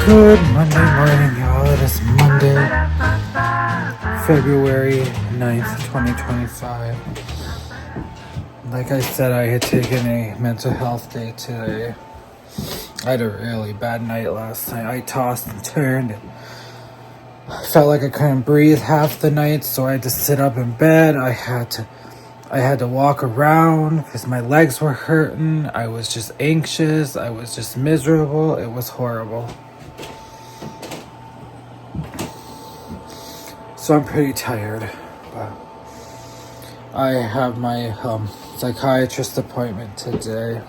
Good Monday morning, y'all. It is Monday, February 9th, 2025. Like I said, I had taken a mental health day today. I had a really bad night last night. I tossed and turned and felt like I couldn't breathe half the night, so I had to sit up in bed. I had to walk around because my legs were hurting. I was just anxious. I was just miserable. It was horrible. So I'm pretty tired, but I have my psychiatrist appointment today.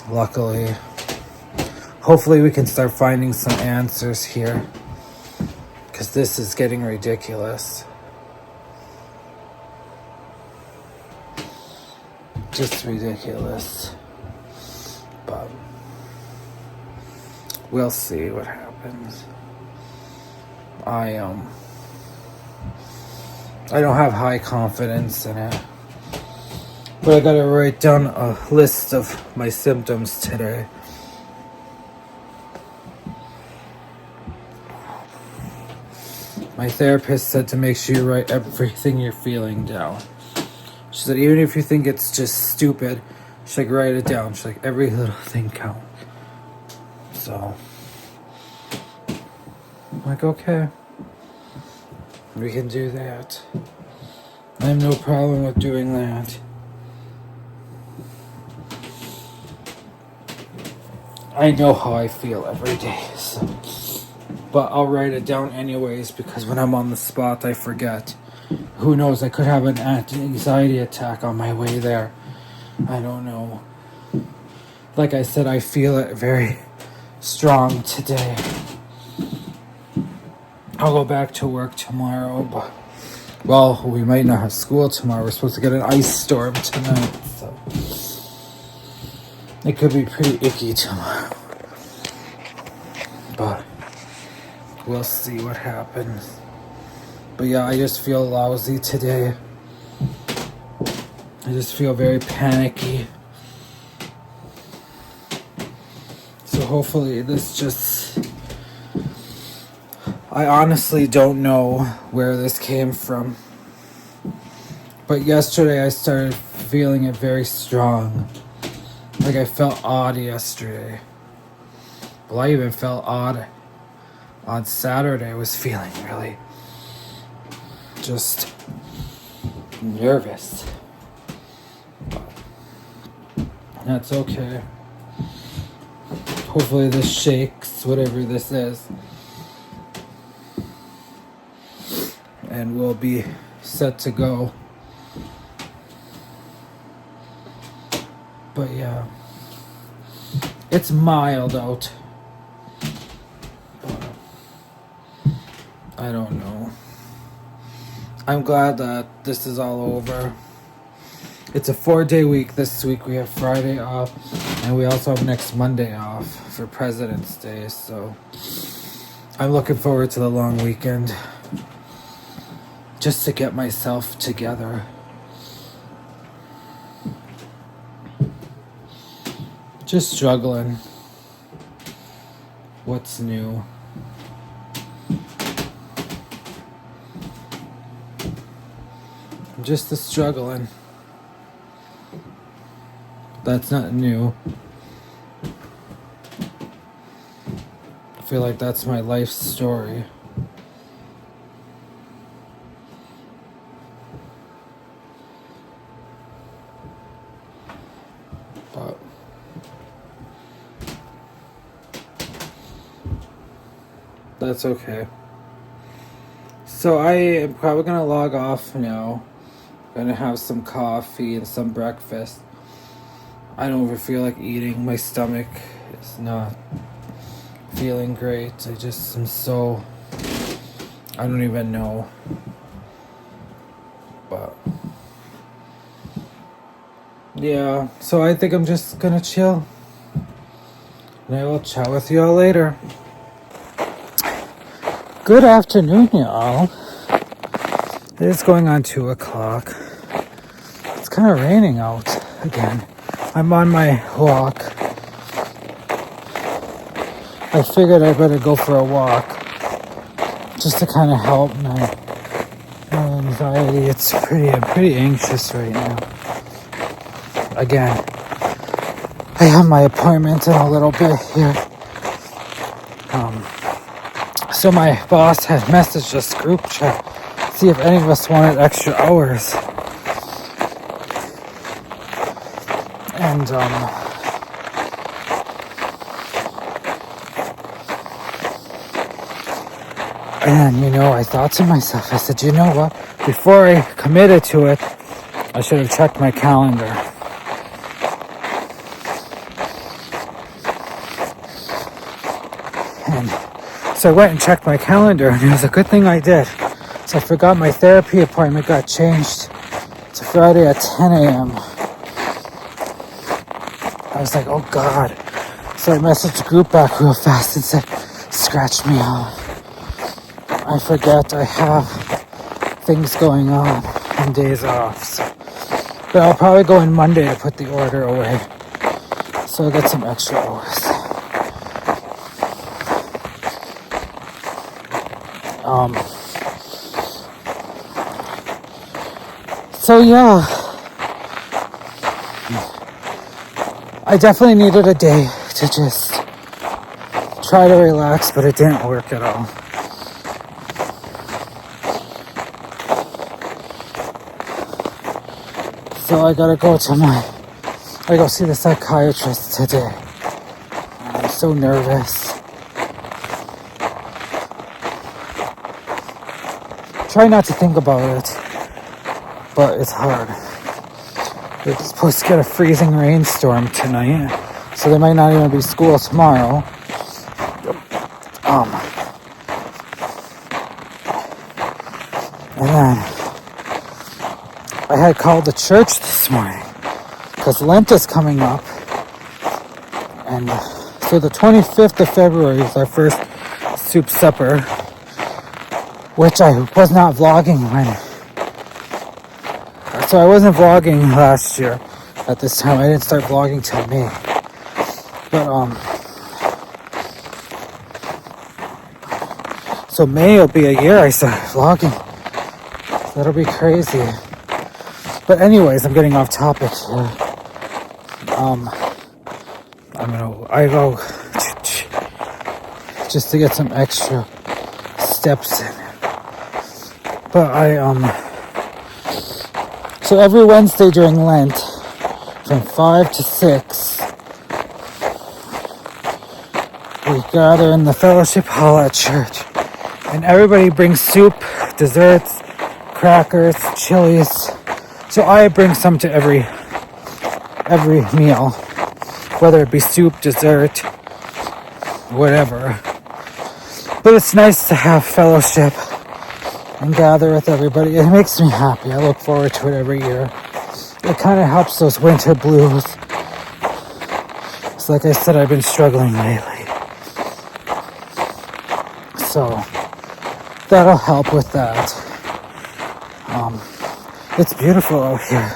Luckily, hopefully we can start finding some answers here, because this is getting ridiculous. Just ridiculous. But we'll see what happens. I don't have high confidence in it, but I gotta write down a list of my symptoms today. My therapist said to make sure you write everything you're feeling down. She said even if you think it's just stupid, she's like, write it down. She's like, every little thing counts. So I'm like, okay, we can do that. I have no problem with doing that. I know how I feel every day, so. But I'll write it down anyways, because when I'm on the spot, I forget. Who knows, I could have an anxiety attack on my way there. I don't know. Like I said, I feel it very strong today. I'll go back to work tomorrow, but, well, we might not have school tomorrow. We're supposed to get an ice storm tonight, so it could be pretty icky tomorrow. But we'll see what happens. But yeah, I just feel lousy today. I just feel very panicky. So hopefully this just... I honestly don't know where this came from. But yesterday I started feeling it very strong. Like I felt odd yesterday. Well, I even felt odd on Saturday. I was feeling really just nervous. But that's okay. Hopefully this shakes, whatever this is. And we'll be set to go. But yeah, it's mild out. But I don't know. I'm glad that this is all over. It's a 4-day week. This week we have Friday off, and we also have next Monday off for President's Day. So I'm looking forward to the long weekend, just to get myself together. Just struggling. What's new? I'm just struggling. That's not new. I feel like that's my life story. But that's okay. So I am probably going to log off now. Going to have some coffee and some breakfast. I don't ever feel like eating. My stomach is not feeling great. I just am so... I don't even know. But yeah, so I think I'm just going to chill. And I will chat with y'all later. Good afternoon, y'all. It is going on 2 o'clock. It's kind of raining out again. I'm on my walk. I figured I better go for a walk just to kind of help my anxiety. I'm pretty anxious right now. Again, I have my appointment in a little bit here. So my boss had messaged us group chat, see if any of us wanted extra hours. And I thought to myself, I said, you know what? Before I committed to it, I should have checked my calendar. And so I went and checked my calendar, and it was a good thing I did. So I forgot my therapy appointment got changed to Friday at 10 a.m. I was like, oh God. So I messaged the group back real fast and said, scratch me off. I forget I have things going on and days off. So. But I'll probably go in Monday to put the order away. So I'll get some extra hours. So yeah, I definitely needed a day to just try to relax, but it didn't work at all. So I gotta go see the psychiatrist today. I'm so nervous. Try not to think about it, but it's hard. We're supposed to get a freezing rainstorm tonight, so there might not even be school tomorrow. And then I had called the church this morning because Lent is coming up, and so the 25th of February is our first soup supper, which I was not vlogging when. So I wasn't vlogging last year at this time. I didn't start vlogging till May. But so May will be a year I started vlogging. That'll be crazy. But anyways, I'm getting off topic here. I go just to get some extra steps in. But so every Wednesday during Lent, from 5 to 6, we gather in the fellowship hall at church. And everybody brings soup, desserts, crackers, chilies. So I bring some to every meal, whether it be soup, dessert, whatever. But it's nice to have fellowship and gather with everybody. It makes me happy. I look forward to it every year. It kind of helps those winter blues. So like I said, I've been struggling lately. So that'll help with that. It's beautiful out here.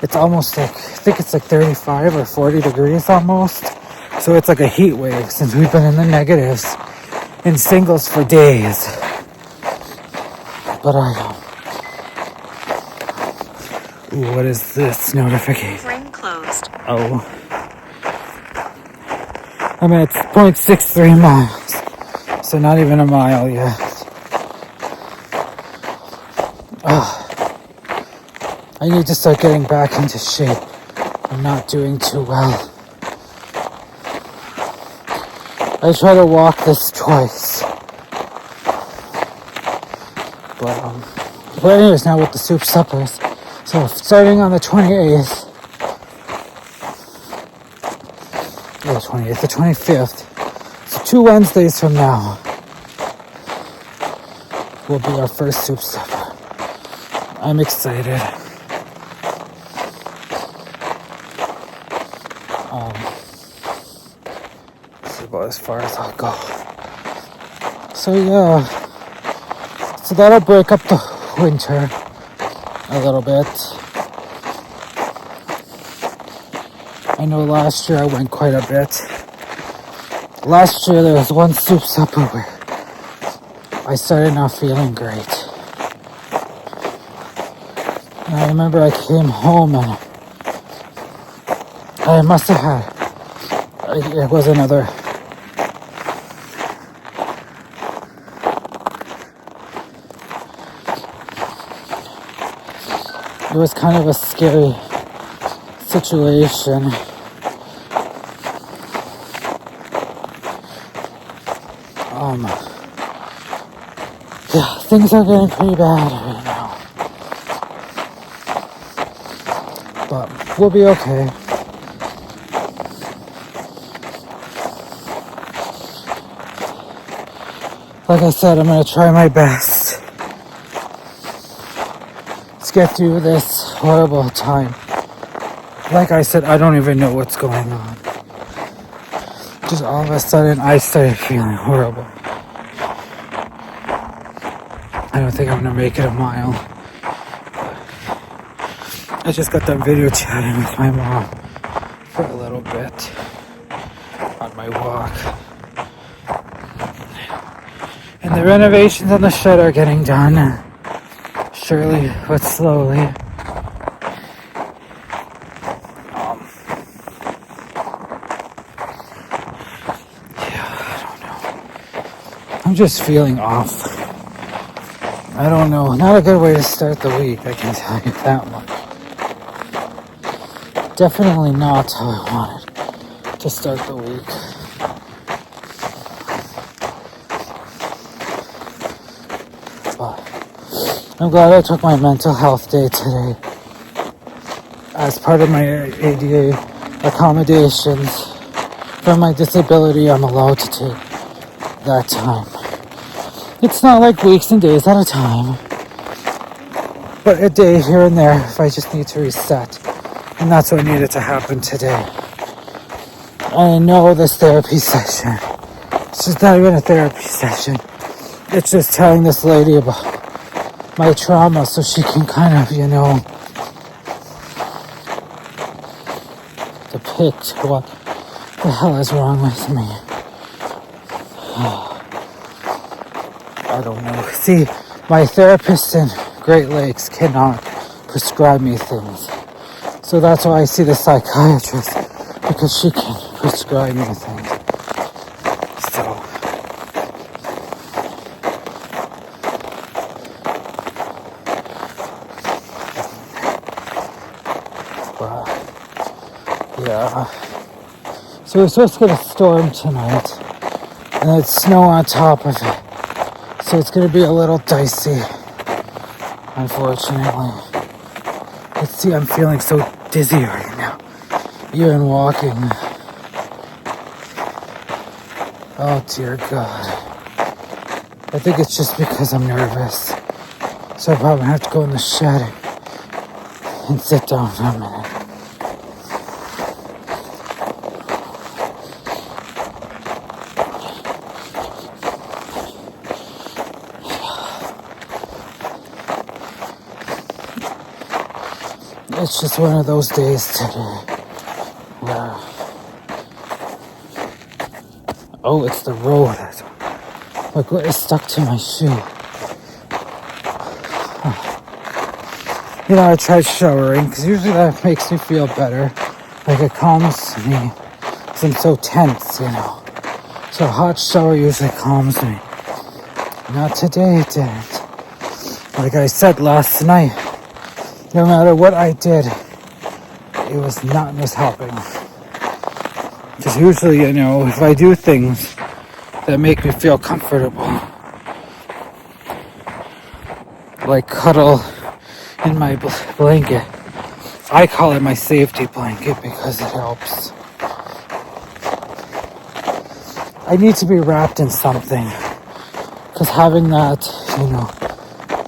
It's almost like, I think it's like 35 or 40 degrees almost. So it's like a heat wave since we've been in the negatives in singles for days. But what is this notification? Ring closed. Oh. I'm at 0.63 miles. So not even a mile yet. I need to start getting back into shape. I'm not doing too well. I try to walk this twice. But anyways, now with the soup suppers. So starting on the 28th. The 28th, the 25th. So 2 Wednesdays from now will be our first soup supper. I'm excited. This is about as far as I'll go. So yeah. So that'll break up the winter a little bit. I know last year I went quite a bit. Last year there was one soup supper where I started not feeling great. And I remember I came home and I must have had, it was another, it was kind of a scary situation. Yeah, things are getting pretty bad right now. But we'll be okay. Like I said, I'm gonna try my best to get through this horrible time. Like I said, I don't even know what's going on. Just all of a sudden, I started feeling horrible. I don't think I'm gonna make it a mile. I just got done video chatting with my mom for a little bit on my walk. And the renovations on the shed are getting done. Surely, but slowly. I don't know. I'm just feeling off. I don't know. Not a good way to start the week, I can tell you that much. Definitely not how I wanted to start the week. But I'm glad I took my mental health day today. As part of my ADA accommodations for my disability, I'm allowed to take that time. It's not like weeks and days at a time, but a day here and there if I just need to reset. And that's what needed to happen today. I know this therapy session, it's just not even a therapy session. It's just telling this lady about my trauma so she can kind of, depict what the hell is wrong with me. I don't know. See, my therapist in Great Lakes cannot prescribe me things. So that's why I see the psychiatrist, because she can prescribe me things. So, but, yeah. So we're supposed to get a storm tonight, and it's snow on top of it. So it's going to be a little dicey, unfortunately. Let's see, I'm feeling so dizzy right now, even walking. Oh dear God. I think it's just because I'm nervous. So I probably have to go in the shed and sit down for a minute. It's just one of those days today where, oh, it's the road. Like, what is stuck to my shoe? I tried showering, because usually that makes me feel better. Like, it calms me, because I'm so tense, So a hot shower usually calms me. Not today, it didn't. Like I said last night, no matter what I did, it was helping. Because usually, if I do things that make me feel comfortable, like cuddle in my blanket, I call it my safety blanket because it helps. I need to be wrapped in something, because having that,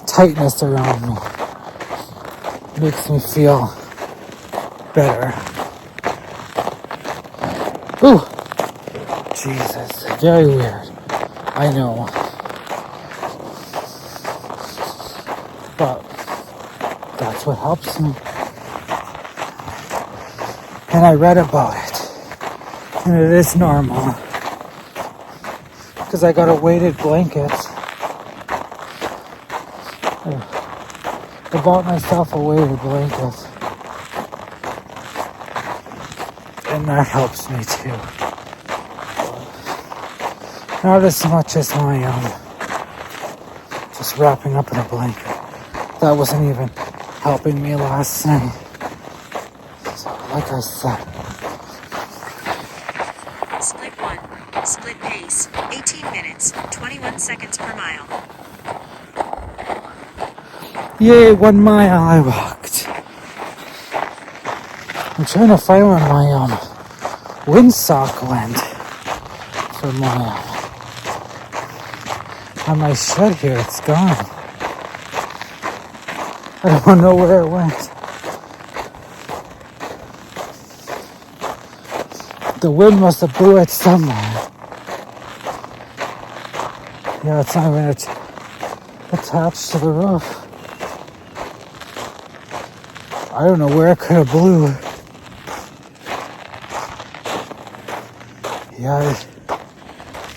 tightness around me makes me feel better. Ooh, Jesus, very weird. I know. But that's what helps me. And I read about it. And it is normal because I got a weighted blanket. I bought myself a weighted blanket. And that helps me too. Not as much as my just wrapping up in a blanket. That wasn't even helping me last night. So, like I said. Split 1. Split pace. 18 minutes, 21 seconds per mile. Yay, 1 mile I walked. I'm trying to find where my windsock went for my on my shed here. It's gone. I don't know where it went. The wind must have blew it somewhere. Yeah, it's not even attached to the roof. I don't know where it could have blew. Yeah,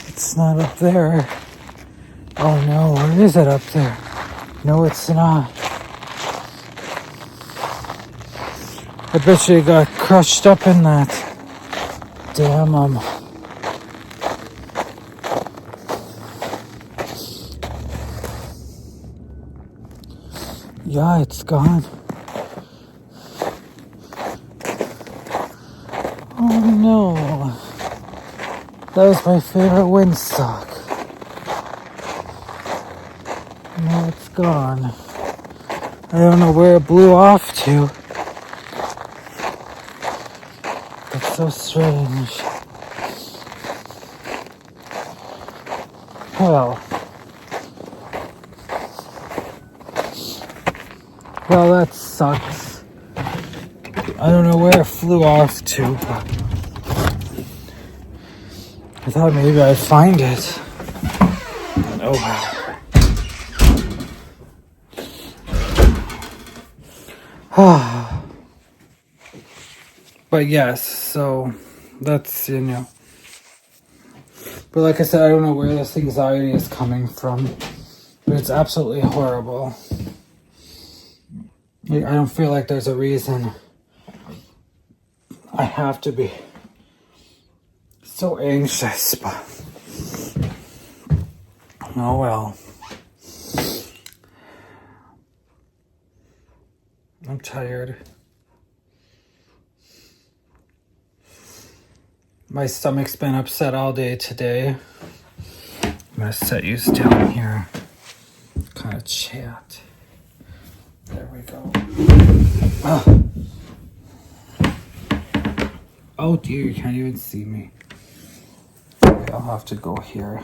it's not up there. Oh no, where is it up there? No, it's not. I bet you it got crushed up in that damn, yeah, it's gone. Oh no. That was my favorite windsock. Now it's gone. I don't know where it blew off to. That's so strange. Well, that sucks. I don't know where it flew off to, but I thought maybe I'd find it. Oh wow. But yes, so that's, But like I said, I don't know where this anxiety is coming from. But it's absolutely horrible. I don't feel like there's a reason I have to be so anxious, but oh well. I'm tired. My stomach's been upset all day today. I'm gonna set you down here. Kind of chat. There we go. Oh dear, you can't even see me. Okay, I'll have to go here.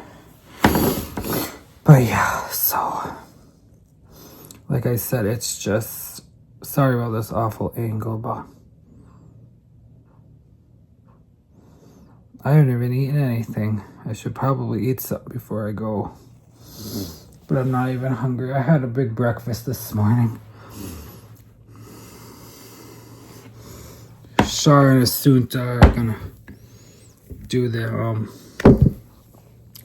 But yeah, so like I said, it's just sorry about this awful angle, but I haven't even eaten anything. I should probably eat something before I go. But I'm not even hungry. I had a big breakfast this morning. Shar and Asunta are gonna do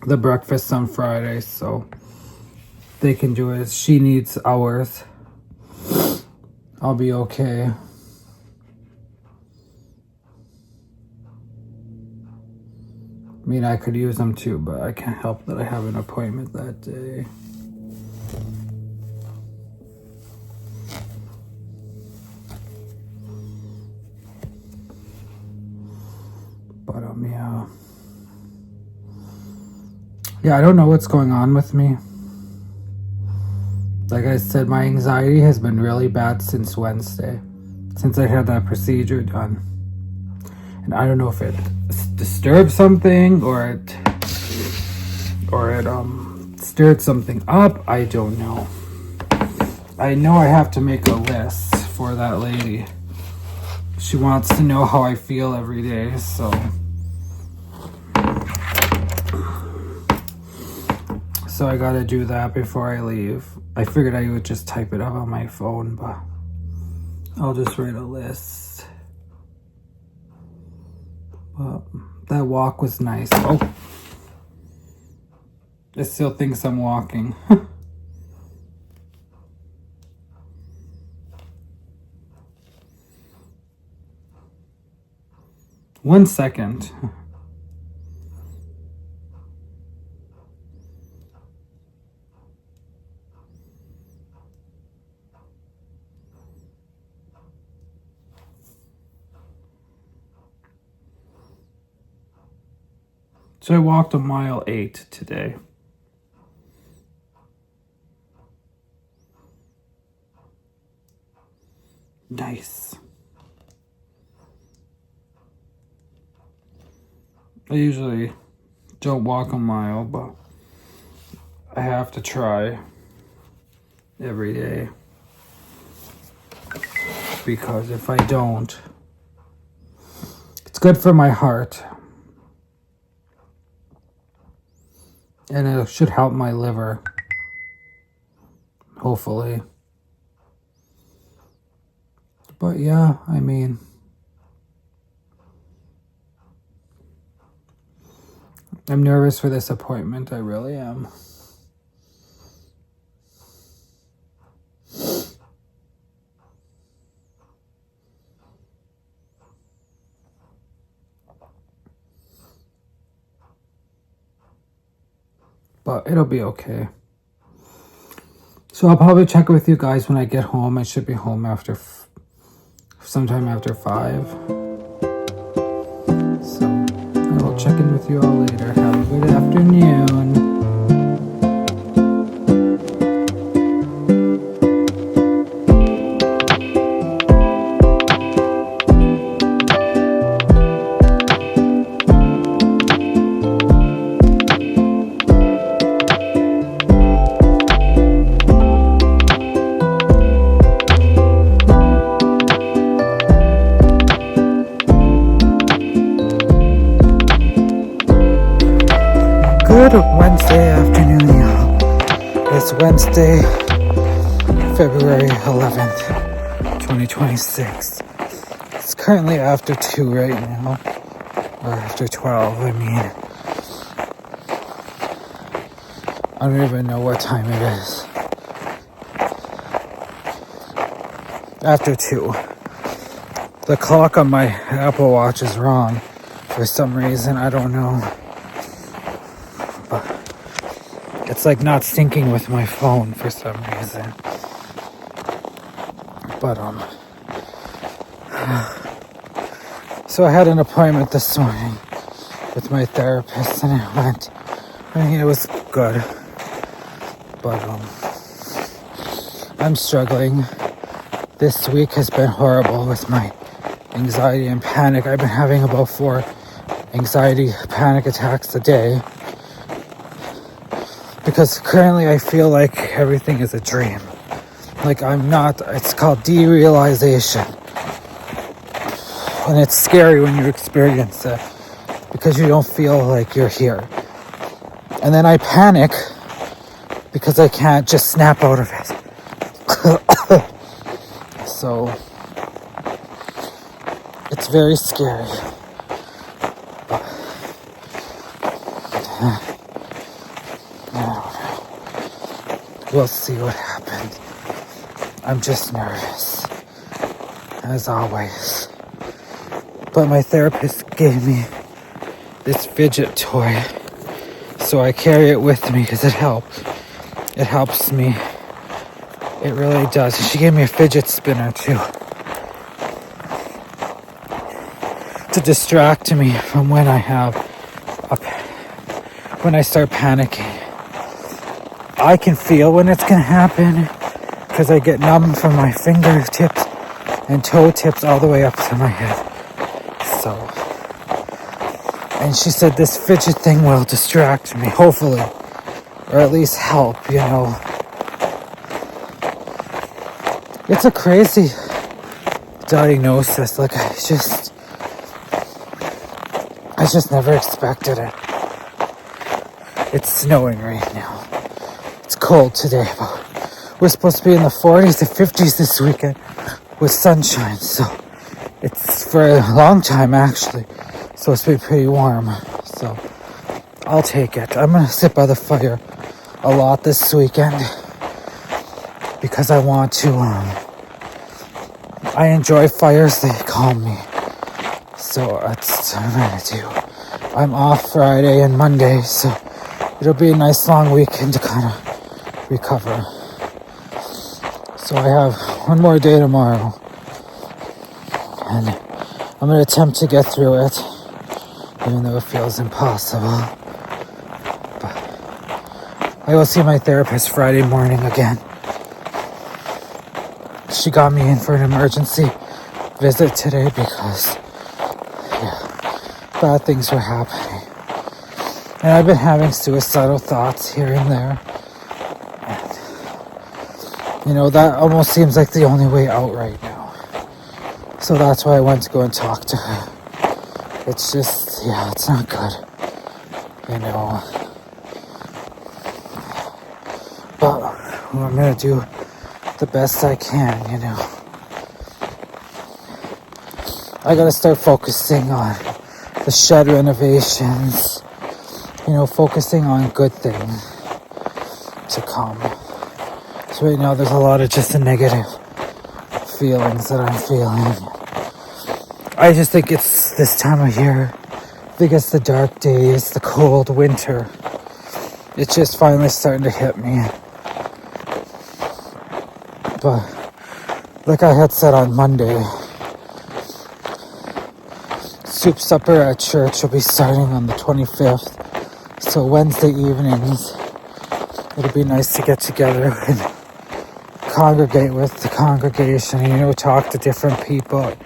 the breakfast on Friday, so they can do it. She needs hours. I'll be okay. I mean, I could use them too, but I can't help that I have an appointment that day. But yeah. Yeah, I don't know what's going on with me. Like I said, my anxiety has been really bad since Wednesday. Since I had that procedure done. And I don't know if it disturbed something or it stirred something up. I don't know. I know I have to make a list for that lady. She wants to know how I feel every day, so I gotta do that before I leave. I figured I would just type it up on my phone, but I'll just write a list. But that walk was nice. Oh, It still thinks I'm walking. 1 second. So I walked 1.8 miles today. Nice. I usually don't walk 1 mile, but I have to try every day. Because if I don't, it's good for my heart. And it should help my liver. Hopefully. But yeah, I mean, I'm nervous for this appointment. I really am. But it'll be okay. So I'll probably check with you guys when I get home. I should be home after sometime after 5. So I will check in with you all later. Have a good afternoon. Good Wednesday afternoon, y'all. It's Wednesday, February 11th, 2026. It's currently after 2 right now, or after 12, I mean. I don't even know what time it is. After 2. The clock on my Apple Watch is wrong for some reason, I don't know. It's like not syncing with my phone for some reason. But, so I had an appointment this morning with my therapist and it was good. But, I'm struggling. This week has been horrible with my anxiety and panic. I've been having about 4 anxiety panic attacks a day. Because currently I feel like everything is a dream. Like it's called derealization. And it's scary when you experience it. Because you don't feel like you're here. And then I panic because I can't just snap out of it. So, it's very scary. We'll see what happens. I'm just nervous, as always. But my therapist gave me this fidget toy, so I carry it with me because it helps. It helps me. It really does. She gave me a fidget spinner too, to distract me from when I start panicking. I can feel when it's gonna happen because I get numb from my fingertips and toe tips all the way up to my head. So, and she said this fidget thing will distract me, hopefully, or at least help, you know. It's a crazy diagnosis. Like I just never expected it. It's snowing right now. It's cold today, but we're supposed to be in the 40s to 50s this weekend with sunshine, so it's for a long time actually supposed to be pretty warm, so I'll take it. I'm gonna sit by the fire a lot this weekend because I want to, I enjoy fires, they call me. So that's what I'm gonna do. I'm off Friday and Monday, so it'll be a nice long weekend to kind of recover. So I have one more day tomorrow, and I'm gonna attempt to get through it, even though it feels impossible. But I will see my therapist Friday morning again. She got me in for an emergency visit today because, bad things were happening. And I've been having suicidal thoughts here and there. And, that almost seems like the only way out right now. So that's why I went to go and talk to her. It's just, it's not good. But I'm gonna do the best I can, I gotta start focusing on the shed renovations, focusing on good things to come. So right now there's a lot of just the negative feelings that I'm feeling. I just think it's this time of year. I think it's the dark days, the cold winter. It's just finally starting to hit me. But like I had said on Monday, soup supper at church will be starting on the 25th. So Wednesday evenings, it'll be nice to get together and congregate with the congregation, talk to different people,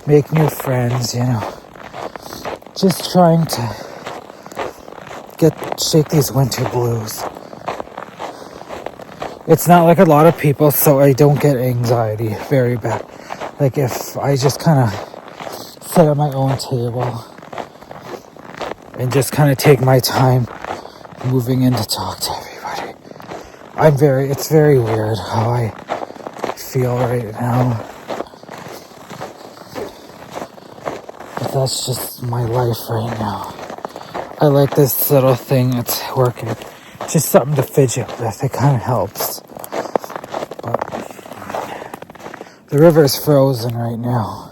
make new friends, Just trying to shake these winter blues. It's not like a lot of people, so I don't get anxiety very bad. Like if I just kind of sit at my own table and just kind of take my time moving in to talk to everybody. It's very weird how I feel right now. But that's just my life right now. I like this little thing that's working. Just something to fidget with. It kind of helps. But the river's frozen right now.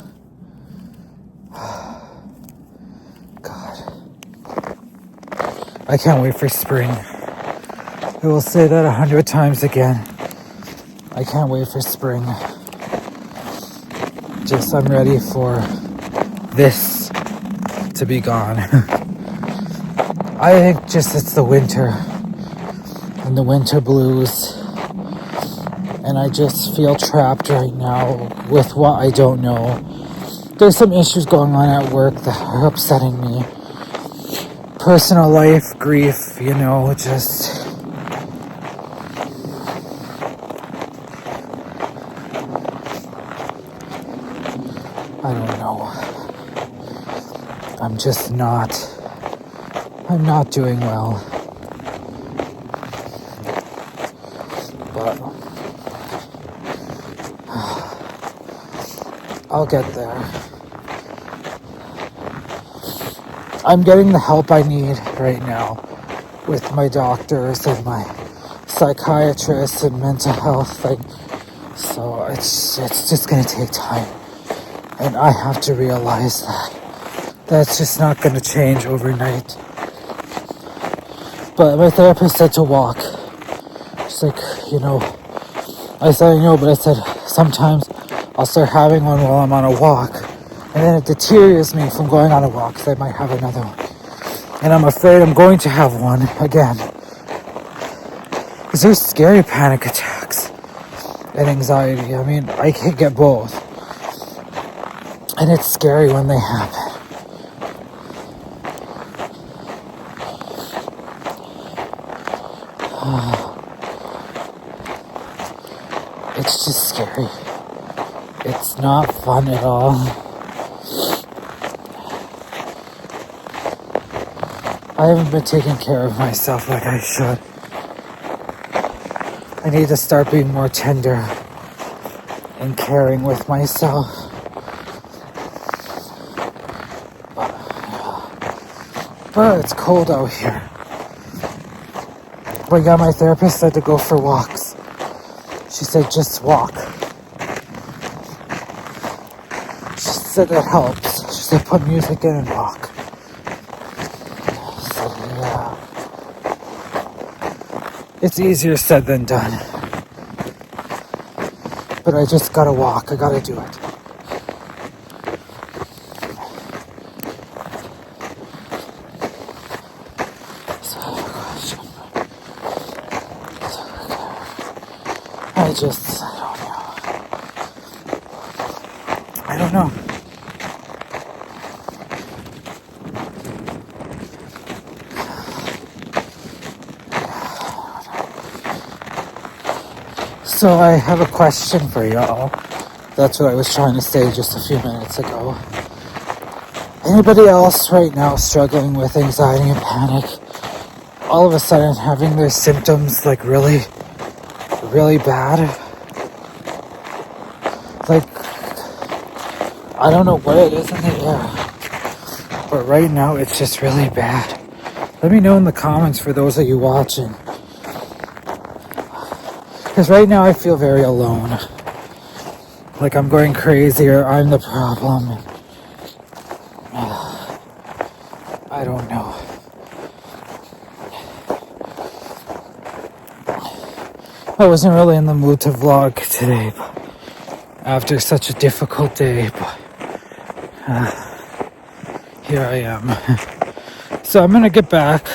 God. I can't wait for spring. I will say that 100 times again. I can't wait for spring. I'm ready for this to be gone. I think it's the winter and the winter blues, and I just feel trapped right now with what I don't know. There's some issues going on at work that are upsetting me. Personal life, grief, just... I don't know. I'm not doing well. But I'll get there. I'm getting the help I need right now with my doctors and my psychiatrist and mental health thing. So it's just gonna take time. And I have to realize that that's just not going to change overnight. But my therapist said to walk. She's like, I said, I know, but I said, sometimes I'll start having one while I'm on a walk. And then it deteriorates me from going on a walk because I might have another one. And I'm afraid I'm going to have one again. Because there's scary panic attacks and anxiety. I mean, I can't get both. And it's scary when they happen. It's just scary. It's not fun at all. I haven't been taking care of myself like I should. I need to start being more tender and caring with myself. But it's cold out here. But yeah, my therapist said to go for walks. She said just walk. She said that helps. She said put music in and walk. I said, yeah. It's easier said than done. But I just gotta walk. I gotta do it. So I have a question. I don't know. So I have a question for y'all. That's what I was trying to say just a few minutes ago. Anybody else right now struggling with anxiety and panic, all of a sudden having their symptoms like really, really bad? Like, I don't know what it is in the air, but right now it's just really bad. Let me know in the comments for those of you watching. Because right now I feel very alone. Like I'm going crazy or I'm the problem. I don't know. I wasn't really in the mood to vlog today after such a difficult day, but here I am. So I'm gonna get back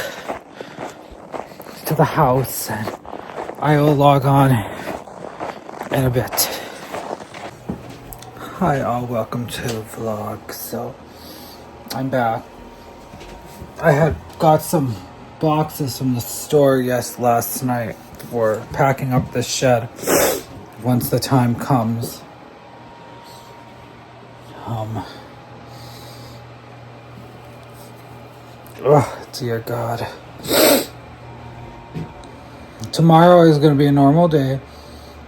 to the house and I will log on in a bit. Hi all, welcome to the vlog. So I'm back. I had got some boxes from the store last night for packing up the shed once the time comes. Oh dear God. Tomorrow is going to be a normal day.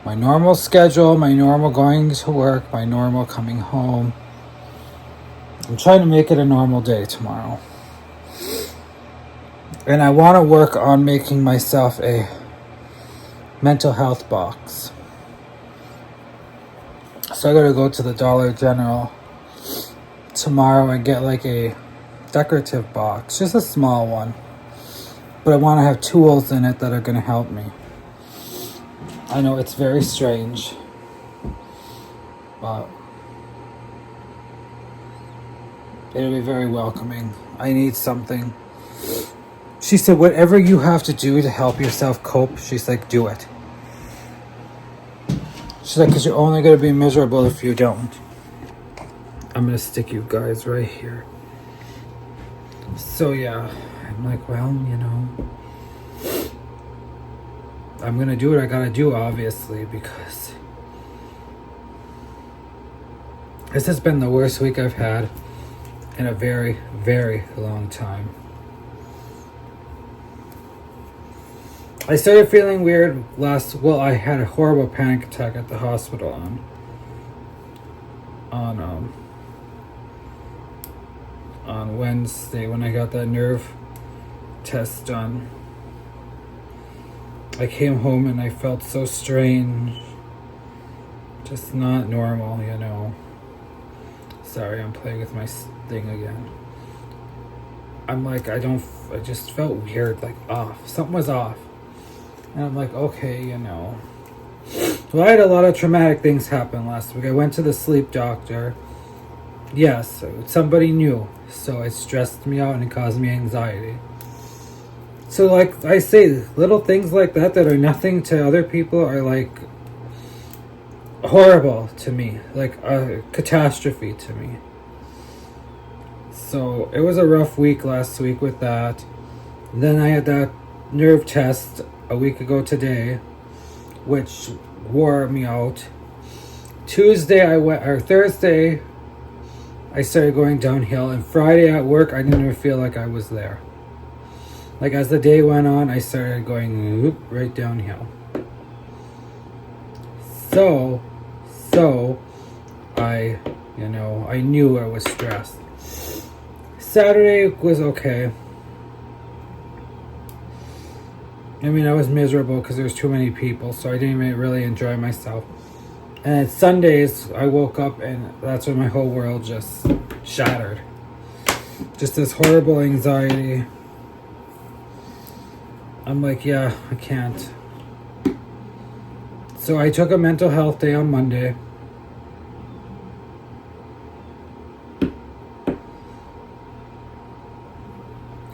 My normal schedule, my normal going to work, my normal coming home. I'm trying to make it a normal day tomorrow. And I want to work on making myself a mental health box. So I gotta go to the Dollar General tomorrow and get like a decorative box, just a small one. But I want to have tools in it that are going to help me. I know it's very strange, but it'll be very welcoming. I need something. She said, whatever you have to do to help yourself cope, she's like, do it. She's like, because you're only going to be miserable if you don't. I'm going to stick you guys right here. So yeah, I'm like, well, you know, I'm going to do what I got to do, obviously, because this has been the worst week I've had in a very, very long time. I started feeling weird I had a horrible panic attack at the hospital on Wednesday when I got that nerve test done. I came home and I felt so strange. Just not normal, you know. Sorry, I'm playing with my thing again. I'm like, I just felt weird, like off. Something was off. And I'm like, okay, you know. Well, I had a lot of traumatic things happen last week. I went to the sleep doctor. Yes, somebody new. So it stressed me out and it caused me anxiety. So like I say, little things like that are nothing to other people are like horrible to me. Like a catastrophe to me. So it was a rough week last week with that. Then I had that nerve test a week ago today, which wore me out. Thursday I started going downhill, and Friday at work I didn't even feel like I was there. Like as the day went on, I started going right downhill. So I knew I was stressed. Saturday was okay. I mean, I was miserable because there's too many people, so I didn't even really enjoy myself. And Sundays, I woke up and that's when my whole world just shattered. Just this horrible anxiety. I'm like, yeah, I can't. So I took a mental health day on Monday.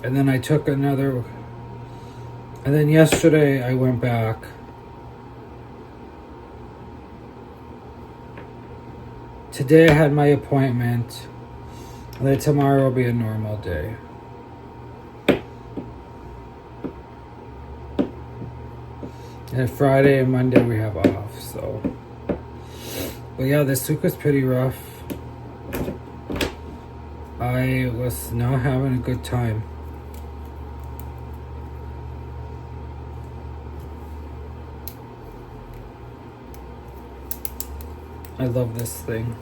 And then I took another. And then yesterday I went back. Today I had my appointment. And then tomorrow will be a normal day. And Friday and Monday we have off, so. But yeah, this week was pretty rough. I was not having a good time. I love this thing.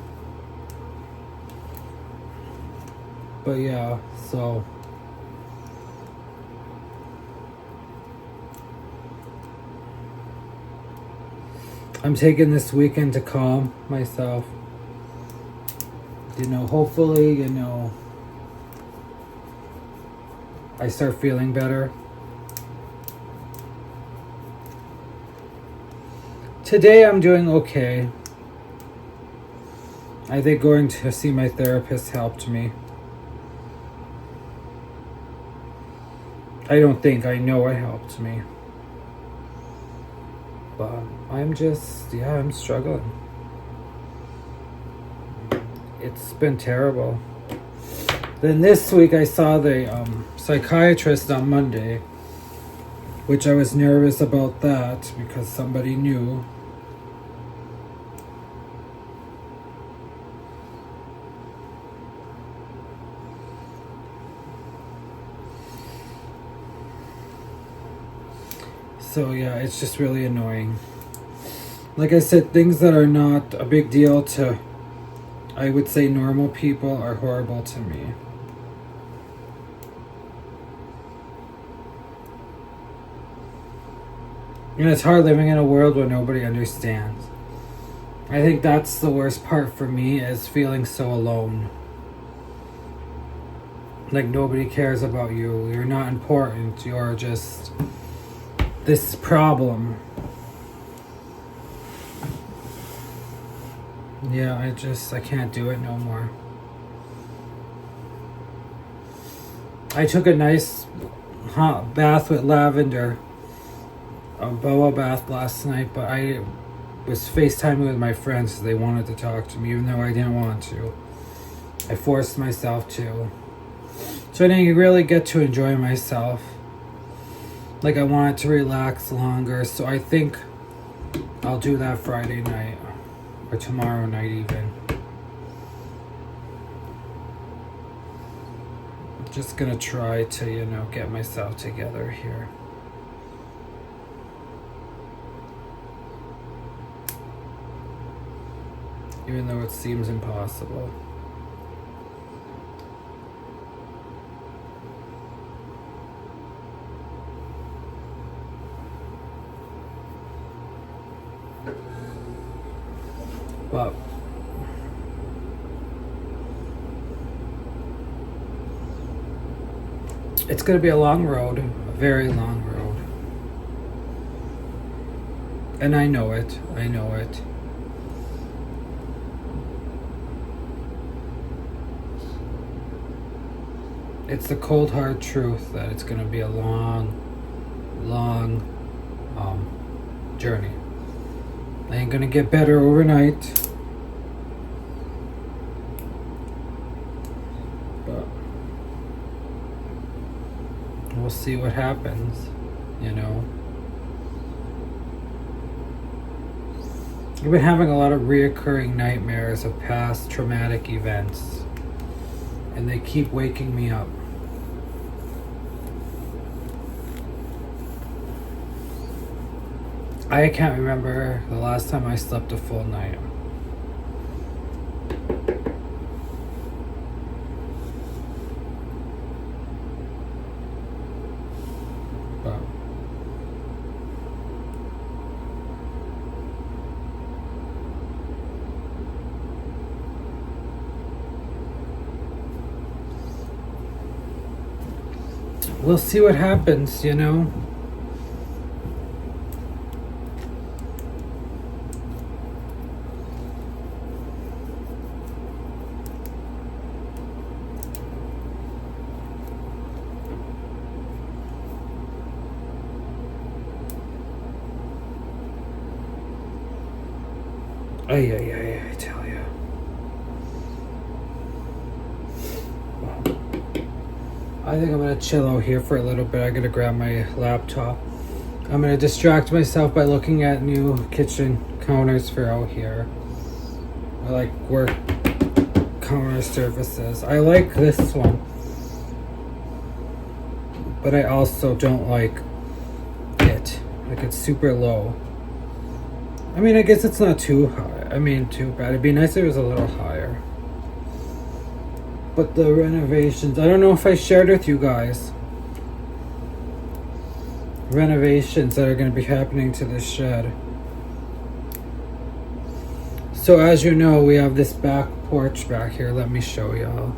But yeah, so. I'm taking this weekend to calm myself. Hopefully, I start feeling better. Today I'm doing okay. I think going to see my therapist helped me. I don't think, I know it helped me. But I'm struggling. It's been terrible. Then this week I saw the psychiatrist on Monday, which I was nervous about that because somebody knew. So yeah, it's just really annoying. Like I said, things that are not a big deal to, I would say, normal people are horrible to me. And it's hard living in a world where nobody understands. I think that's the worst part for me, is feeling so alone. Like nobody cares about you. You're not important. You're just this problem. Yeah, I can't do it no more. I took a nice hot bath with lavender, a boa bath last night, but I was FaceTiming with my friends because they wanted to talk to me, even though I didn't want to. I forced myself to. So I didn't really get to enjoy myself. Like I wanted to relax longer, so I think I'll do that Friday night. Or tomorrow night even. I'm just gonna try to, get myself together here. Even though it seems impossible. But it's going to be a long road, a very long road. And I know it. It's the cold hard truth that it's going to be a long journey. I ain't gonna get better overnight. But we'll see what happens, I've been having a lot of reoccurring nightmares of past traumatic events, and they keep waking me up. I can't remember the last time I slept a full night. But we'll see what happens, you know. I tell you. I think I'm gonna chill out here for a little bit. I gotta grab my laptop. I'm gonna distract myself by looking at new kitchen counters for out here. I like work counter surfaces. I like this one, but I also don't like it. Like, it's super low. I mean, I guess it's not too high. I mean, too bad. It'd be nice if it was a little higher. But the renovations, I don't know if I shared with you guys. Renovations that are going to be happening to this shed. So as you know, we have this back porch back here. Let me show y'all.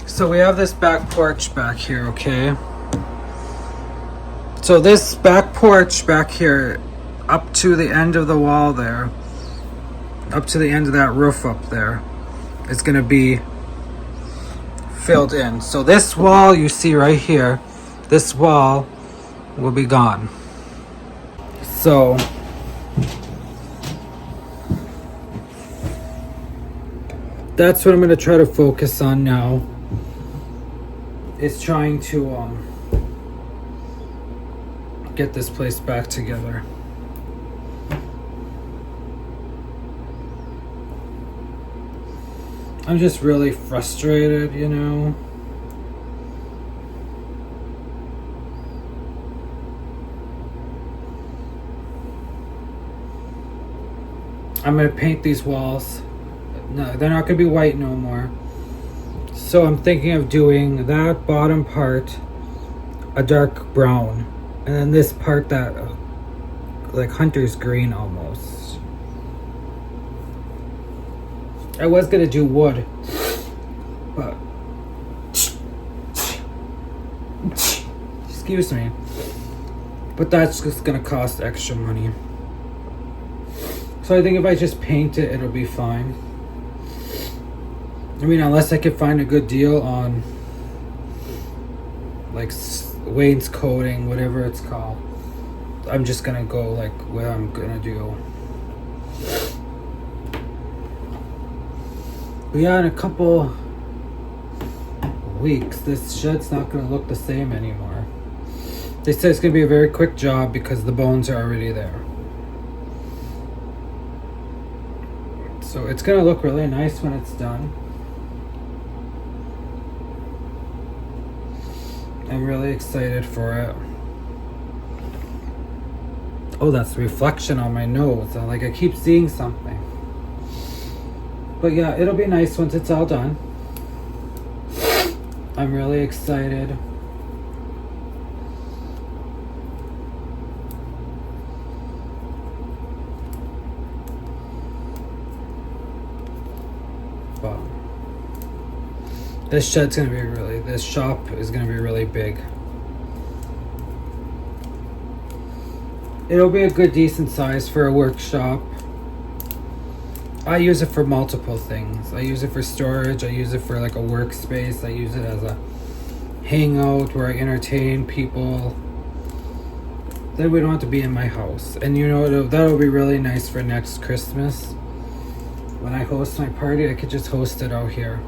So we have this back porch back here, okay? So this back porch back here, up to the end of the wall there, up to the end of that roof up there, is going to be filled in. So this wall you see right here, this wall will be gone. So that's what I'm going to try to focus on now, is trying to get this place back together. I'm just really frustrated, you know. I'm gonna paint these walls. No, they're not gonna be white no more. So I'm thinking of doing that bottom part a dark brown, and then this part that like hunter's green almost. I was gonna do wood, but excuse me, but that's just gonna cost extra money. So I think if I just paint it, it'll be fine. I mean, unless I could find a good deal on like wainscoting, whatever it's called. I'm just gonna go like what I'm gonna do. But yeah, in a couple weeks, this shed's not gonna look the same anymore. They said it's gonna be a very quick job because the bones are already there. So it's gonna look really nice when it's done. I'm really excited for it. Oh, that's the reflection on my nose. Like, I keep seeing something. But yeah, it'll be nice once it's all done. I'm really excited. But this shed's gonna be this shop is gonna be really big. It'll be a good decent size for a workshop. I use it for multiple things. I use it for storage. I use it for like a workspace. I use it as a hangout where I entertain people. Then we don't have to be in my house. And you know, that'll be really nice for next Christmas. When I host my party, I could just host it out here.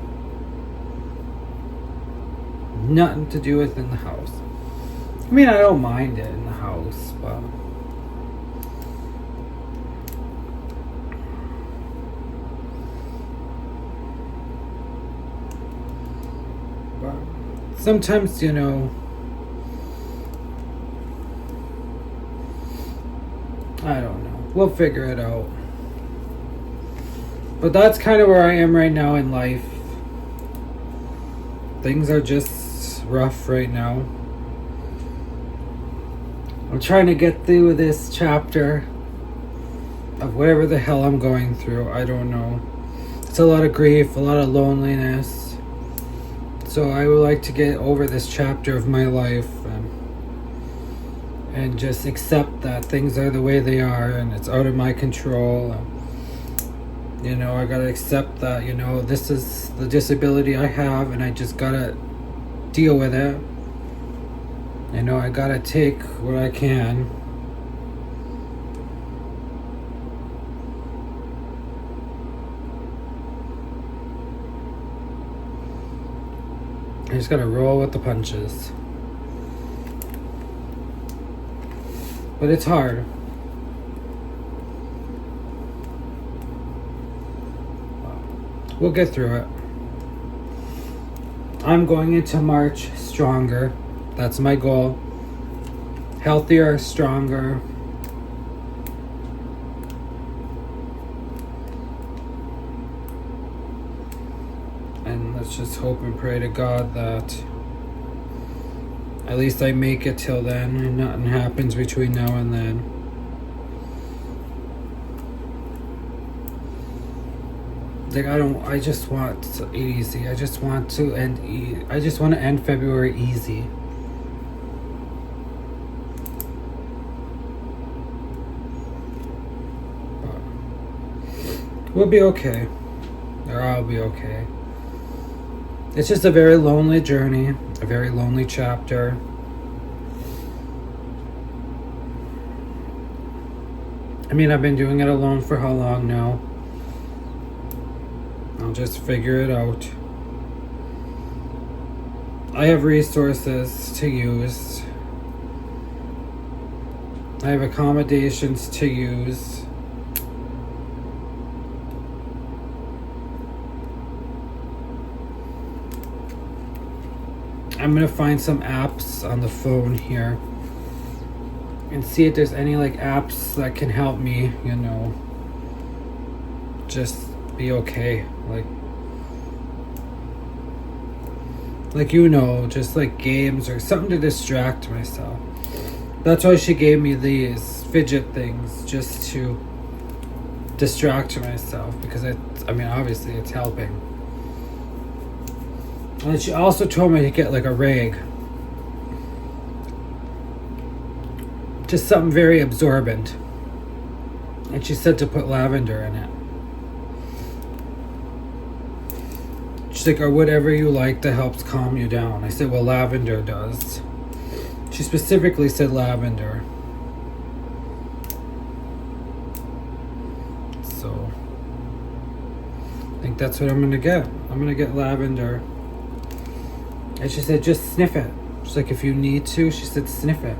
Nothing to do with in the house. I mean, I don't mind it in the house, but sometimes, you know, I don't know. We'll figure it out. But that's kind of where I am right now in life. Things are just rough right now. I'm trying to get through this chapter of whatever the hell I'm going through. I don't know. It's a lot of grief, a lot of loneliness. So I would like to get over this chapter of my life and just accept that things are the way they are and it's out of my control. You know, I gotta accept that, you know, this is the disability I have and I just gotta deal with it. You know, I gotta take what I can. I just gotta roll with the punches. But it's hard. We'll get through it. I'm going into March stronger. That's my goal. Healthier, stronger. And let's just hope and pray to God that at least I make it till then and nothing happens between now and then. Like, I just want it easy. I just want to end February easy. But we'll be okay. Or I'll be okay. It's just a very lonely journey, a very lonely chapter. I mean, I've been doing it alone for how long now? I'll just figure it out. I have resources to use. I have accommodations to use. I'm gonna find some apps on the phone here and see if there's any like apps that can help me, you know, just be okay. Like you know, just like games or something to distract myself. That's why she gave me these fidget things, just to distract myself, because I mean obviously it's helping. And she also told me to get like a rag. Just something very absorbent. And she said to put lavender in it. She's like, or whatever you like that helps calm you down. I said, well, lavender does. She specifically said lavender. So, I think that's what I'm gonna get. I'm gonna get lavender. And she said, just sniff it. She's like, if you need to, she said, sniff it.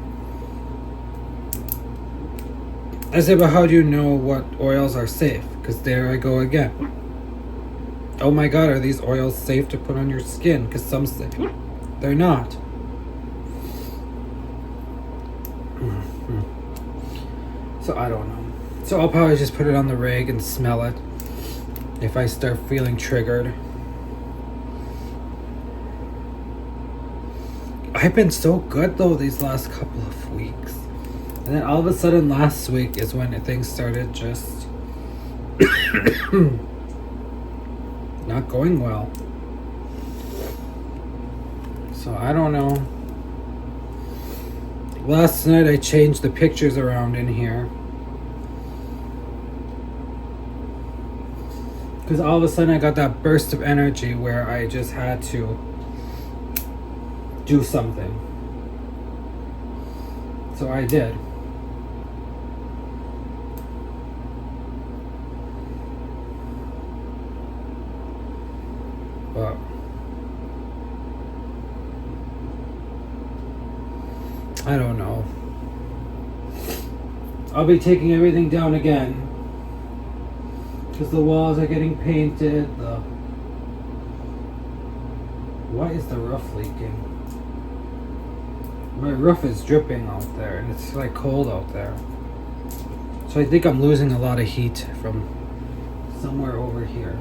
I said, but how do you know what oils are safe? Because there I go again. Oh my God, are these oils safe to put on your skin? Because some say they're not. So I don't know. So I'll probably just put it on the rag and smell it if I start feeling triggered. I've been so good though these last couple of weeks. And then all of a sudden last week is when things started just not going well. So I don't know. Last night I changed the pictures around in here. Because all of a sudden I got that burst of energy where I just had to do something. So I did. But I don't know. I'll be taking everything down again because the walls are getting painted. Why is the roof leaking? My roof is dripping out there and it's like cold out there. So I think I'm losing a lot of heat from somewhere over here.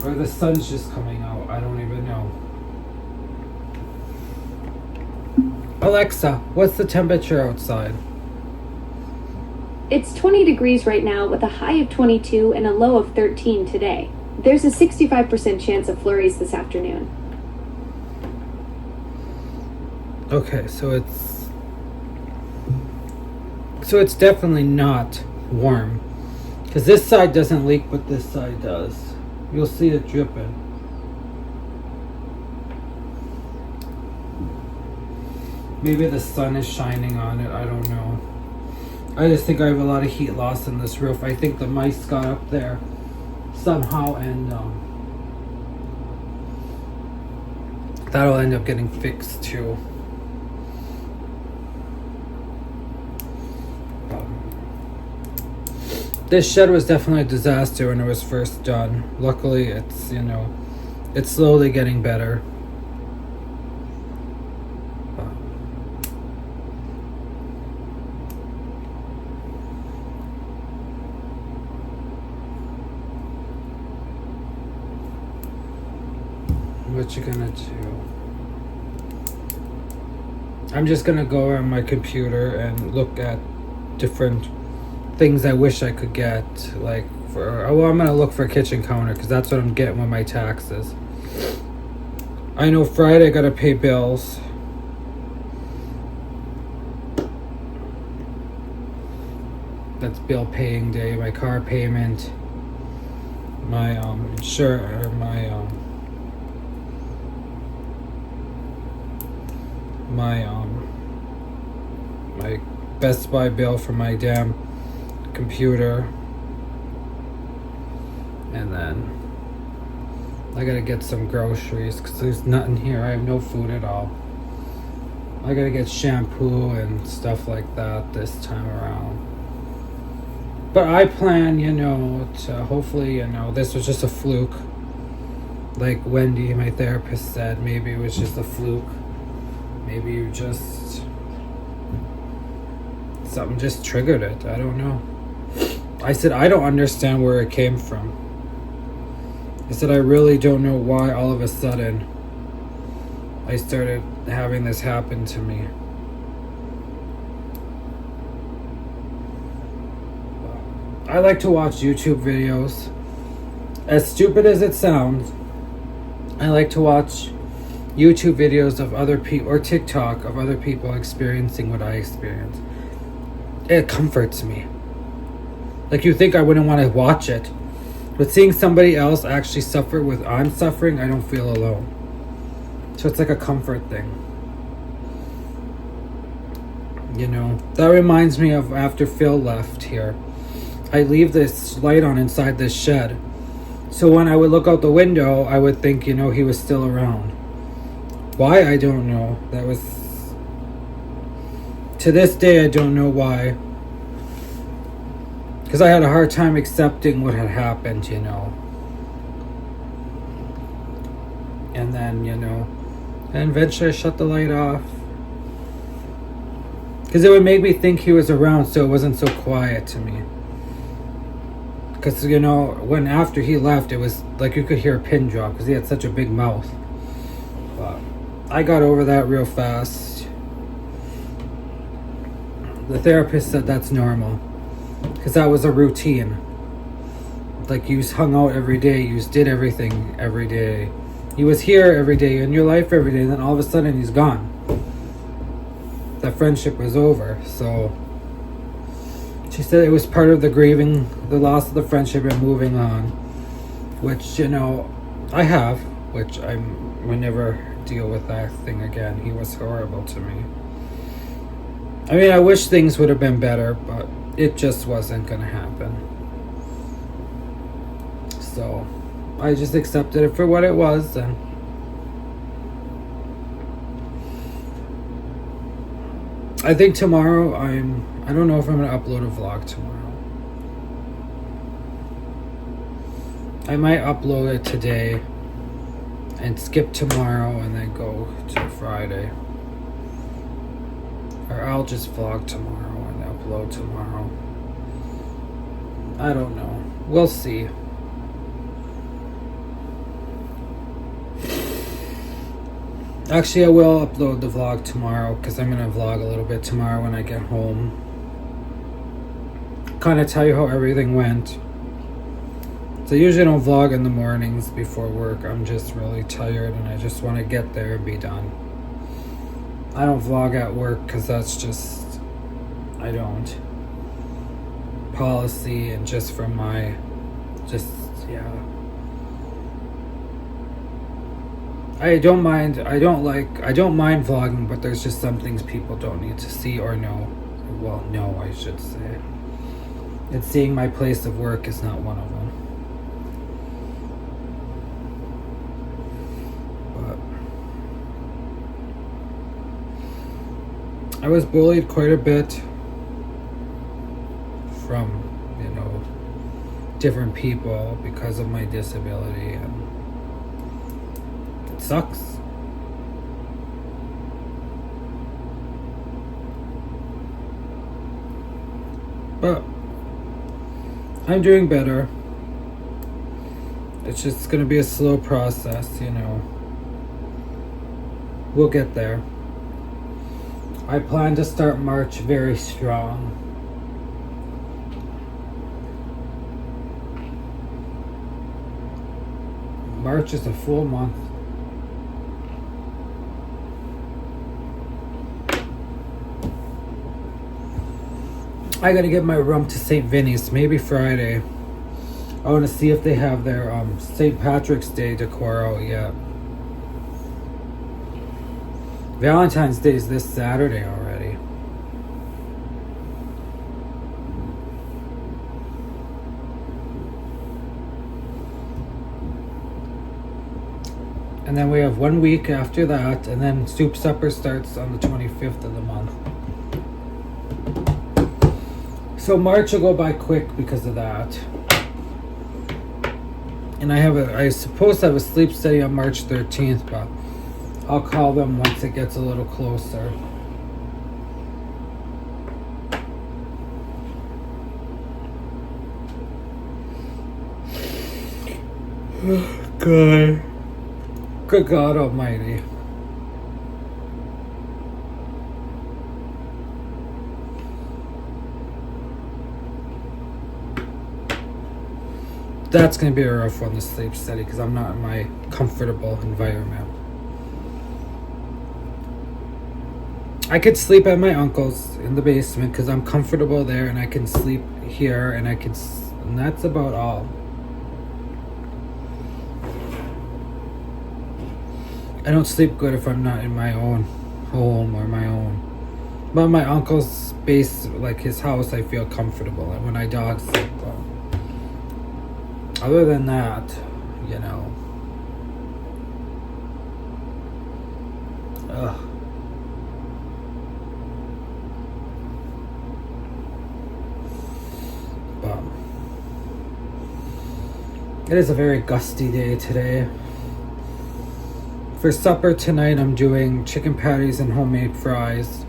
Or the sun's just coming out. I don't even know. Alexa, what's the temperature outside? It's 20 degrees right now with a high of 22 and a low of 13 today. There's a 65% chance of flurries this afternoon. Okay, so it's definitely not warm. Because this side doesn't leak, but this side does. You'll see it dripping. Maybe the sun is shining on it, I don't know. I just think I have a lot of heat loss in this roof. I think the mice got up there somehow, and that'll end up getting fixed too. This shed was definitely a disaster when it was first done. Luckily, it's, you know, it's slowly getting better. What you gonna do? I'm just gonna go on my computer and look at different things I wish I could get. Like, I'm gonna look for a kitchen counter because that's what I'm getting with my taxes. I know Friday I gotta pay bills. That's bill paying day. My car payment. My my Best Buy bill for my damn computer, and then I gotta get some groceries because there's nothing here. I have no food at all. I gotta get shampoo and stuff like that this time around. But I plan, you know, to hopefully, you know, this was just a fluke. Like Wendy, my therapist, said, maybe it was just a fluke. Maybe you just, something just triggered it. I don't know. I said, I don't understand where it came from. I said, I really don't know why all of a sudden I started having this happen to me. I like to watch YouTube videos. As stupid as it sounds, I like to watch YouTube videos of other people, or TikTok of other people experiencing what I experienced. It comforts me. Like, you think I wouldn't want to watch it, but seeing somebody else actually suffer with I'm suffering, I don't feel alone. So it's like a comfort thing. You know, that reminds me of after Phil left here. I leave this light on inside this shed. So when I would look out the window, I would think, you know, he was still around. Why? I don't know. That was... To this day, I don't know why. Because I had a hard time accepting what had happened, you know. And then, you know, and eventually I shut the light off. Because it would make me think he was around, so it wasn't so quiet to me. Because, you know, when after he left, it was like you could hear a pin drop because he had such a big mouth. But I got over that real fast. The therapist said that's normal. Because that was a routine. Like, you hung out every day. You did everything every day. He was here every day, in your life every day. And then all of a sudden, he's gone. That friendship was over. So she said it was part of the grieving, the loss of the friendship and moving on. Which, you know, I have. Which I would never deal with that thing again. He was horrible to me. I mean, I wish things would have been better, but it just wasn't going to happen. So I just accepted it for what it was. And I think tomorrow I don't know if I'm going to upload a vlog tomorrow. I might upload it today and skip tomorrow and then go to Friday. Or I'll just vlog tomorrow and upload tomorrow. I don't know. We'll see. Actually, I will upload the vlog tomorrow because I'm going to vlog a little bit tomorrow when I get home. Kind of tell you how everything went. So I usually don't vlog in the mornings before work. I'm just really tired and I just want to get there and be done. I don't vlog at work because that's just, I don't. Policy and just from my, just, yeah. I don't mind vlogging, but there's just some things people don't need to see or know. Well, no, I should say. And seeing my place of work is not one of them. But I was bullied quite a bit from, different people because of my disability, and it sucks. But I'm doing better. It's just gonna be a slow process, We'll get there. I plan to start March very strong. March is a full month. I gotta get my room to St. Vinny's, maybe Friday. I want to see if they have their St. Patrick's Day decor out yet. Valentine's Day is this Saturday already. And then we have 1 week after that, and then Soup Supper starts on the 25th of the month. So March will go by quick because of that. And I suppose I have a sleep study on March 13th, but I'll call them once it gets a little closer. God. Good God Almighty. That's going to be a rough one, the sleep study, because I'm not in my comfortable environment. I could sleep at my uncle's in the basement because I'm comfortable there, and I can sleep here, and and that's about all. I don't sleep good if I'm not in my own home or my own. But my uncle's space, like his house, I feel comfortable. And when I dog sleep, other than that, ugh. But it is a very gusty day today. For supper tonight, I'm doing chicken patties and homemade fries.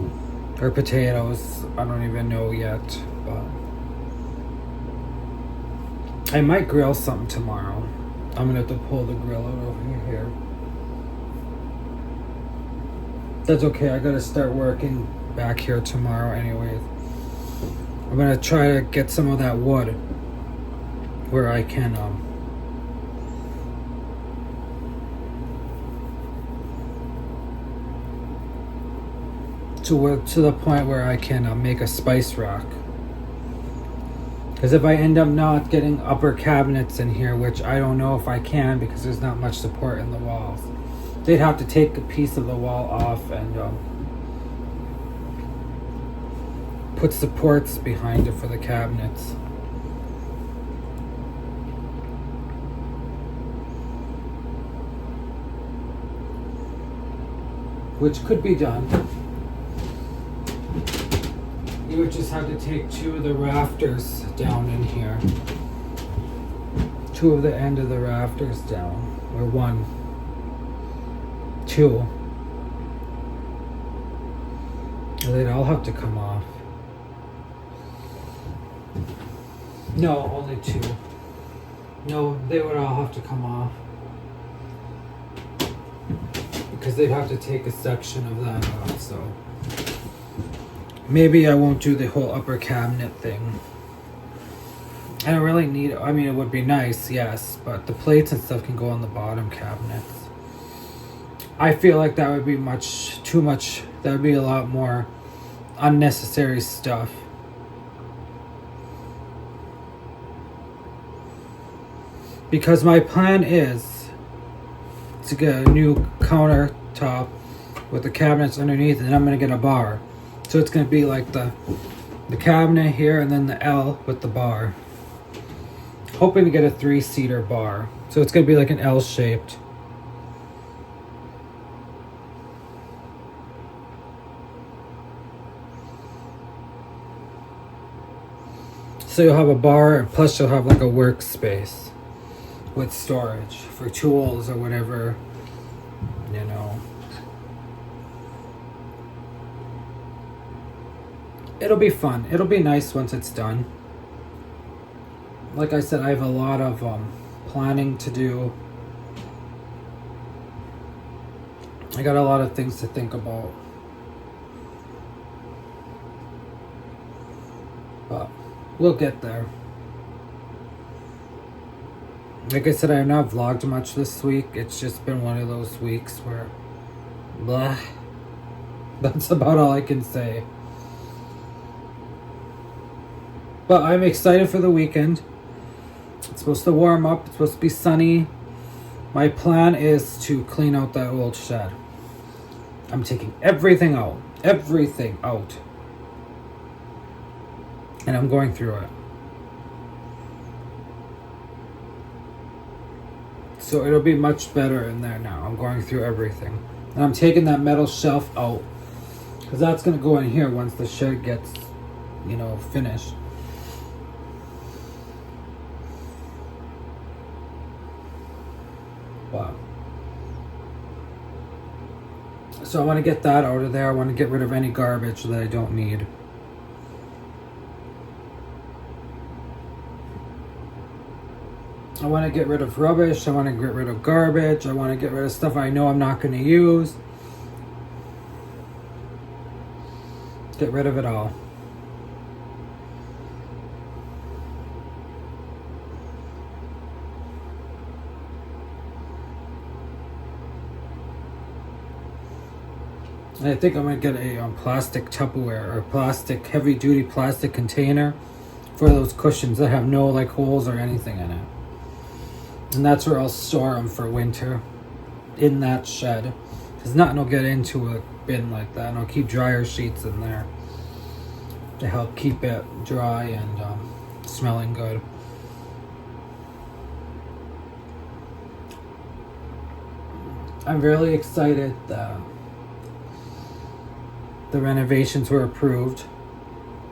Or potatoes. I don't even know yet. But I might grill something tomorrow. I'm going to have to pull the grill out over here. That's okay. I got to start working back here tomorrow anyways. I'm going to try to get some of that wood where I can to the point where I can make a spice rack. Because if I end up not getting upper cabinets in here, which I don't know if I can because there's not much support in the walls, they'd have to take a piece of the wall off and put supports behind it for the cabinets. Which could be done. You would just have to take two of the rafters down in here. Two of the end of the rafters down. Or one. Two. And they'd all have to come off. No, only two. No, they would all have to come off. Because they'd have to take a section of that off, so. Maybe I won't do the whole upper cabinet thing. I don't really need, I mean, it would be nice, yes, but the plates and stuff can go on the bottom cabinets. I feel like that would be too much. That would be a lot more unnecessary stuff. Because my plan is to get a new countertop with the cabinets underneath, and then I'm going to get a bar. So it's going to be like the cabinet here and then the L with the bar. Hoping to get a 3-seater bar. So it's going to be like an L-shaped. So you'll have a bar, and plus you'll have like a workspace with storage for tools or whatever, you know. It'll be fun. It'll be nice once it's done. Like I said, I have a lot of planning to do. I got a lot of things to think about. But we'll get there. Like I said, I have not vlogged much this week. It's just been one of those weeks where blah. That's about all I can say. But I'm excited for the weekend. It's supposed to warm up. It's supposed to be sunny. My plan is to clean out that old shed. I'm taking everything out. Everything out. And I'm going through it. So it'll be much better in there now. I'm going through everything. And I'm taking that metal shelf out. Because that's going to go in here once the shed gets, finished. Wow. So I want to get that out of there. I want to get rid of any garbage that I don't need. I want to get rid of rubbish. I want to get rid of garbage. I want to get rid of stuff I know I'm not going to use. Get rid of it all. And I think I'm going to get a plastic Tupperware or plastic, heavy-duty plastic container for those cushions that have no holes or anything in it. And that's where I'll store them for winter, in that shed. Because nothing will get into a bin like that. And I'll keep dryer sheets in there to help keep it dry and smelling good. I'm really excited that the renovations were approved.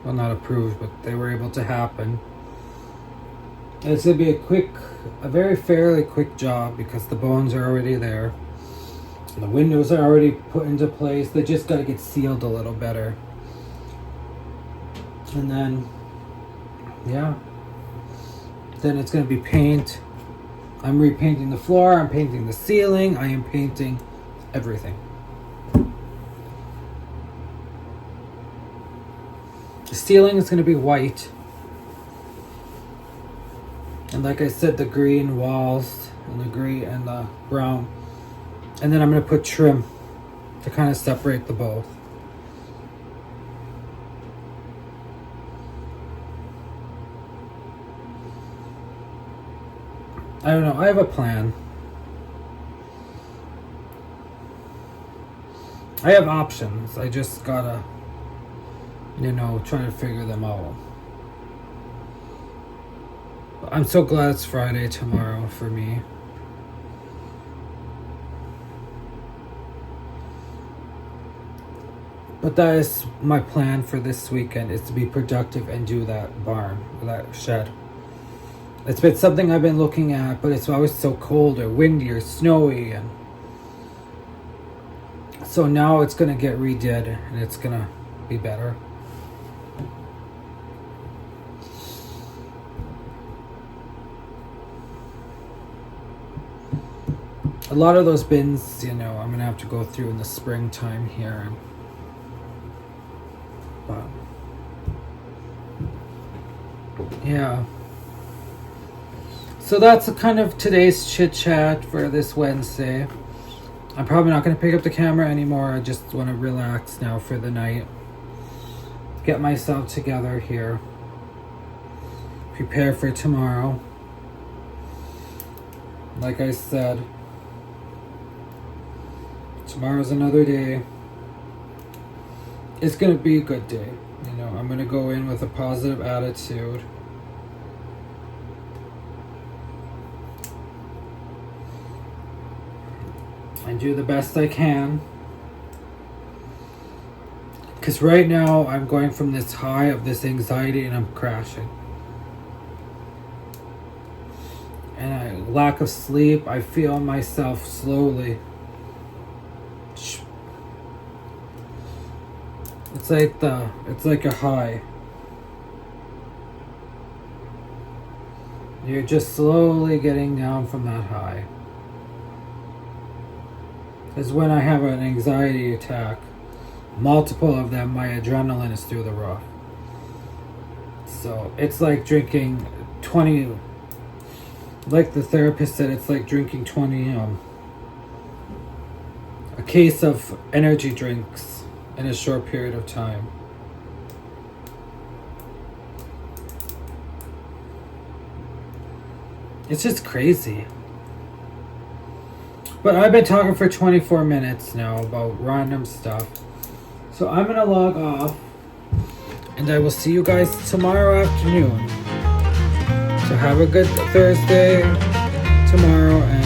Well, not approved, but they were able to happen. And it's going to be a very fairly quick job because the bones are already there. And the windows are already put into place. They just got to get sealed a little better. And then, yeah. Then it's going to be paint. I'm repainting the floor. I'm painting the ceiling. I am painting everything. The ceiling is going to be white. And like I said, the green walls and the green and the brown. And then I'm going to put trim to kind of separate the both. I don't know. I have a plan. I have options. I just gotta, try to figure them out. I'm so glad it's Friday tomorrow for me. But that is my plan for this weekend, is to be productive and do that barn, or that shed. It's been something I've been looking at, but it's always so cold or windy or snowy. And so now it's going to get redid and it's going to be better. A lot of those bins, I'm going to have to go through in the springtime here. But, yeah. So that's kind of today's chit chat for this Wednesday. I'm probably not going to pick up the camera anymore. I just want to relax now for the night. Get myself together here. Prepare for tomorrow. Like I said, tomorrow's another day. It's going to be a good day. You know, I'm going to go in with a positive attitude. And do the best I can. Because right now I'm going from this high of this anxiety and I'm crashing. And lack of sleep, I feel myself slowly. It's like a high. You're just slowly getting down from that high. Is when I have an anxiety attack, multiple of them, my adrenaline is through the roof. So it's like drinking 20, like the therapist said, it's like drinking 20, a case of energy drinks in a short period of time. It's just crazy. But I've been talking for 24 minutes now about random stuff. So I'm going to log off. And I will see you guys tomorrow afternoon. So have a good Thursday tomorrow. And